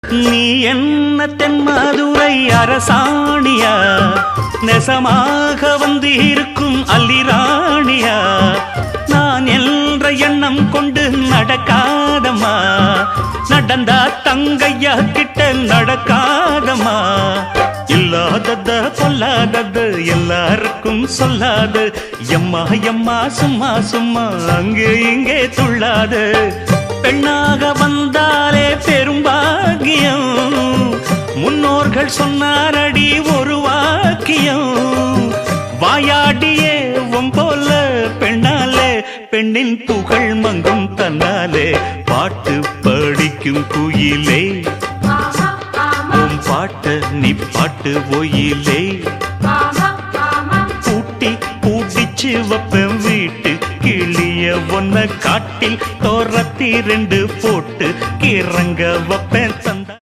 நீ என்ன தென்மதுரை அரசாணியா, நெசமாக வந்து இருக்கும் அல்லிராணியா, நான் என்ற எண்ணம் கொண்டு நடக்காதம்மா, நடந்தா தங்கையா கிட்ட நடக்காதம்மா, இல்லாதத பொல்லாதது எல்லாருக்கும் சொல்லாது, எம்மா எம்மா சும்மா சும்மா அங்கே இங்கே துள்ளாது, பெண்ணாக வந்தாலே பெரும்பாகியம், முன்னோர்கள் சொன்னாரடி ஒரு வாக்கியம், வாயாடியே போல பெண்ணாலே பெண்ணின் புகழ் மங்கும் தன்னாலே, பாட்டு படிக்கும் குயிலே உன் பாட்ட நீ பாட்டு ஒயிலே, பூட்டி பூட்டிச்சு வப்பேன் வீட்டு கிளிய ஒன்ன காட்டில் தோரத்தி 2 போட்டு கிறங்க வப்பேன் தந்த